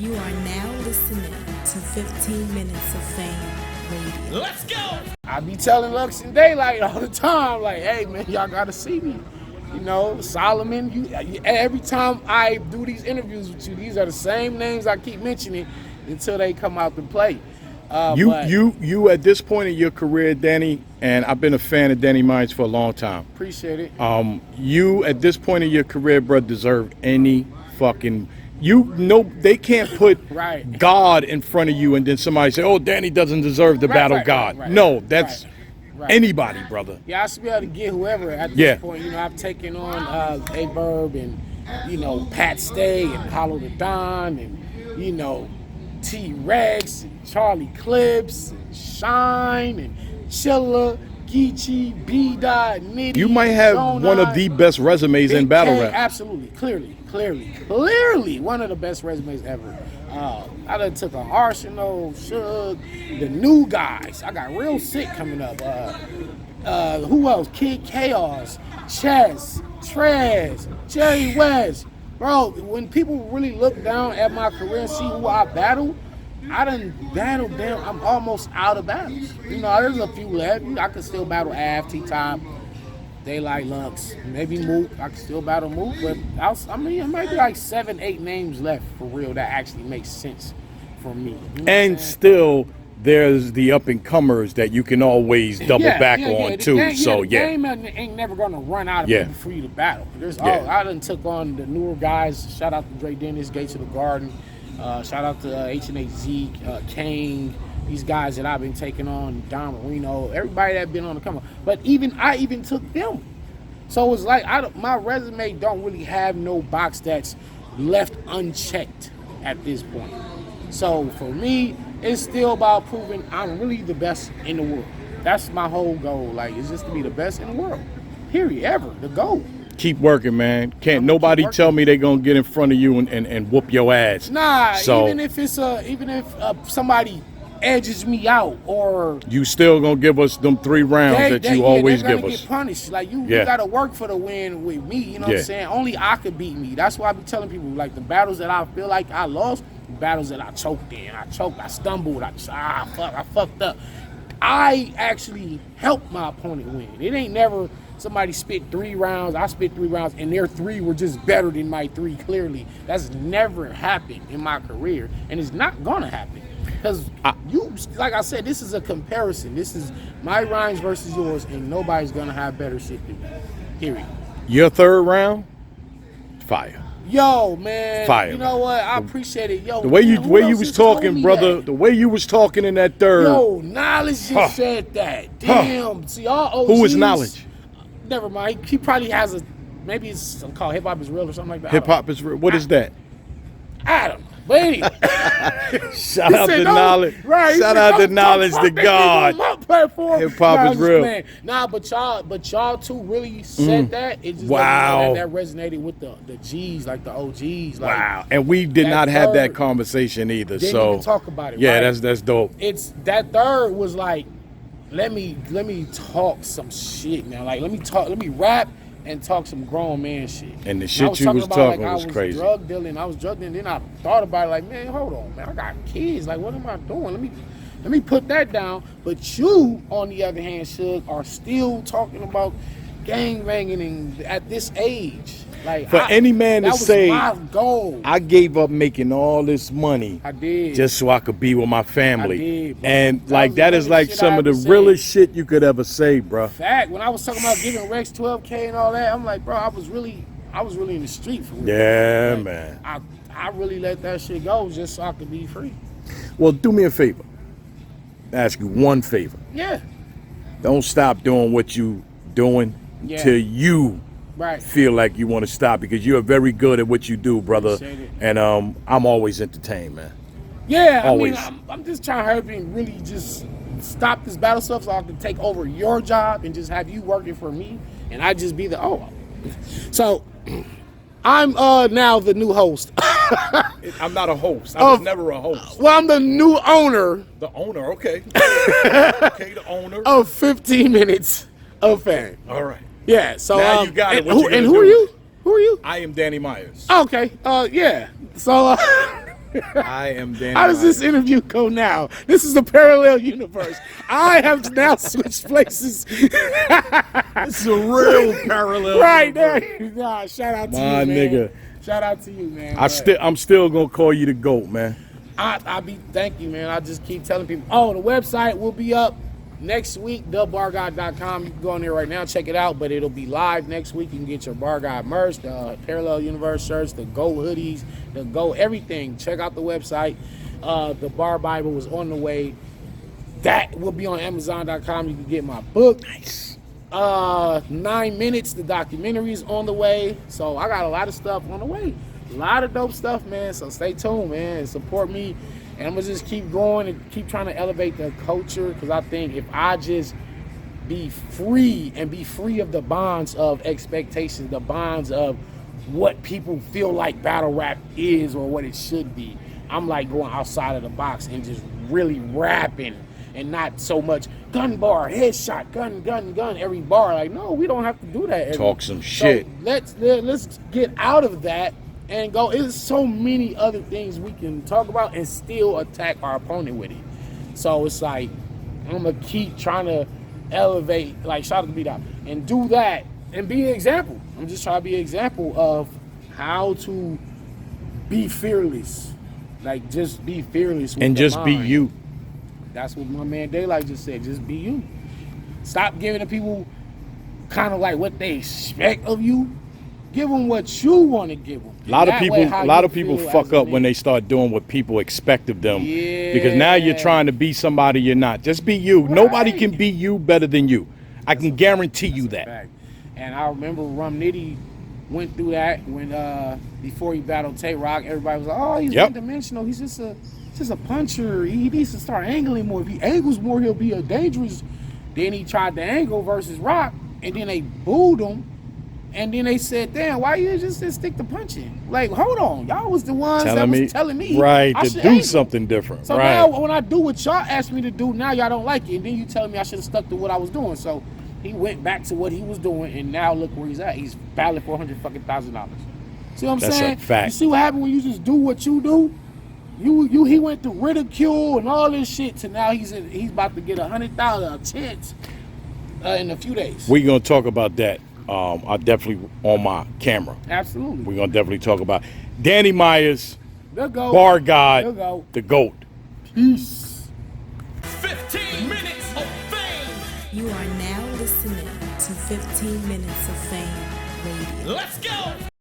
You are now listening to 15 Minutes of Fame Radio. Let's go! I be telling Lux and Daylight all the time, like, hey, man, y'all got to see me. You know, Solomon, every time I do these interviews with you, these are the same names I keep mentioning until they come out to play. You at this point in your career, Danny, and I've been a fan of Danny Myers for a long time. Appreciate it. You at this point in your career, bro, deserve any fucking. You know they can't put Right. God in front of you and then somebody say, "Oh, Danny doesn't deserve to battle God." Right. No, that's Right. anybody, brother. Yeah, I should be able to get whoever at this Yeah. point. You know, I've taken on A-Verb and, you know, Pat Stay and Hollow the Don and, you know, T-Rex and Charlie Clips and Shine and Chilla, Geechee, B-Dot, Nitty. You might have Zone one of Eye, the best resumes in Big battle K, rap. Absolutely, clearly, one of the best resumes ever. I done took an Arsenal, Suge, the new guys. I got real sick coming up. Who else? Kid Chaos, Chess, Trez, Jerry West. Bro, when people really look down at my career and see who I battled, I done battled them. I'm almost out of battles. You know, there's a few left. I could still battle Av, T-Top, Daylight, Lux, maybe Mook. I can still battle Mook, but it might be like 7, 8 names left for real that actually makes sense for me. You know And still, there's the up and comers that you can always double back on too. The game ain't never gonna run out of people for you to battle. I done took on the newer guys. Shout out to Dre Dennis, Gates of the Garden. Shout out to H&A Zeke, Kane. These guys that I've been taking on, Don Marino, everybody that been on the come up. But I even took them. So it's like my resume don't really have no box that's left unchecked at this point. So for me, it's still about proving I'm really the best in the world. That's my whole goal. Like, it's just to be the best in the world. Period. Ever. The goal. Keep working, man. Can't nobody tell me they gonna get in front of you and whoop your ass. Nah, so, even if somebody edges me out, or you still gonna give us them 3 rounds that you always give us. Get punished. Like you gotta work for the win with me. You know what I'm saying? Only I could beat me. That's why I be telling people, like, the battles that I feel like I lost, battles that I choked in. I stumbled. I fucked up. I actually helped my opponent win. It ain't never somebody spit 3 rounds, I spit 3 rounds, and their 3 were just better than my 3, clearly. That's never happened in my career, and it's not gonna happen. Because like I said, this is a comparison. This is my rhymes versus yours, and nobody's gonna have better shit than me. Period. Your 3rd round, fire. Yo, man. Fire. You know what? I appreciate it. Yo, the way you was talking, brother. That? The way you was talking in that 3rd. Yo, Knowledge just said that. Damn. See, all OGs. Who is Knowledge? Never mind. He probably has maybe it's called Hip Hop is Real or something like that. Hip Hop is Real. What is that? Adam. But anyway. Shout out to Knowledge. Right. Shout out to Knowledge to God. Hip Hop is real. Man. Nah, but y'all two really said that. It just that resonated with the G's, like the OGs. Like, wow. And we did not have that conversation either. Didn't so even talk about it. Yeah, right? that's dope. It's that 3rd was like, let me talk some shit now. Like let me rap and talk some grown man shit. And the shit you was talking was crazy. I was drug dealing. Then I thought about it, like, man, hold on, man, I got kids. Like, what am I doing? Let me put that down. But you, on the other hand, Suge, are still talking about gang banging at this age. Like, any man to say, my goal. I gave up making all this money. I did. Just so I could be with my family. I did, bro. And that is like some of the realest shit you could ever say, bro. Fact. When I was talking about giving Rex 12K and all that, I'm like, bro, I was really in the street for real. Yeah, like, man. I really let that shit go just so I could be free. Well, do me a favor. Ask you one favor. Yeah. Don't stop doing what you doing till you feel like you want to stop, because you are very good at what you do, brother. And I'm always entertained, man. Yeah, always. I mean, I'm just trying to help you really just stop this battle stuff so I can take over your job and just have you working for me, and I just be the So I'm now the new host. I'm not a host. I was never a host. Well, I'm the new owner. The owner, okay. Okay, the owner of 15 Minutes of Fame. All right. Yeah, so now you got it. Who are you? Who are you? I am Danny Myers. Okay. Yeah. So I am Danny How does this Myers. interview go now? This is a parallel universe. I have now switched places. This is a real parallel. Right there. Nah, shout out to you, My man. nigga. Shout out to you, man. I'm still gonna call you the GOAT, man. Thank you, man. I just keep telling people. Oh, the website will be up next week, thebarguide.com. You can go on there right now, check it out, but it'll be live next week. You can get your Bar Guide merch, the Parallel Universe shirts, the GO hoodies, the GO everything. Check out the website. The Bar Bible is on the way. That will be on Amazon.com. You can get my book. Nice. 9 Minutes, the documentary is on the way. So I got a lot of stuff on the way. A lot of dope stuff, man. So stay tuned, man, and support me. And I'm going to just keep going and keep trying to elevate the culture, because I think if I just be free and be free of the bonds of expectations, the bonds of what people feel like battle rap is or what it should be, I'm like going outside of the box and just really rapping and not so much gun bar, headshot, gun, every bar. Like, no, we don't have to do that. Talk some shit. So let's get out of that and go. There's so many other things we can talk about and still attack our opponent with it. So it's like, I'm going to keep trying to elevate, like, shout out to B-Dot, and do that and be an example. I'm just trying to be an example of how to be fearless. Like, just be fearless with And the just mind. be you. That's what my man Daylight just said. Just be you. Stop giving the people kind of like what they expect of you. Give them what you want to give them. A lot of people fuck up when they start doing what people expect of them. Yeah. Because now you're trying to be somebody you're not. Just be you. Right. Nobody can be you better than you. I can guarantee you that. Fact. And I remember Rum Nitty went through that when before he battled Tay Rock. Everybody was like, "Oh, he's one-dimensional. He's just a puncher. He needs to start angling more. If he angles more, he'll be a dangerous." Then he tried to angle versus Rock, and then they booed him. And then they said, "Damn, why you just didn't stick to punching?" Like, hold on, y'all was the ones that was telling me right I to should do angle. something different. So right. now when I do what y'all asked me to do, now y'all don't like it, and then you telling me I should have stuck to what I was doing. So he went back to what he was doing, and now look where he's at. He's battling for $100,000. See what I'm saying? That's a fact. You see what happened when you just do what you do? He went through ridicule and all this shit to now he's about to get $100,000 a chance in a few days. We're gonna talk about that. I definitely on my camera. Absolutely. We're gonna definitely talk about Danny Myers, The GOAT. Bar God, The GOAT. the GOAT. Peace. 15 minutes of fame. You are now listening to 15 Minutes of Fame Radio. Let's go.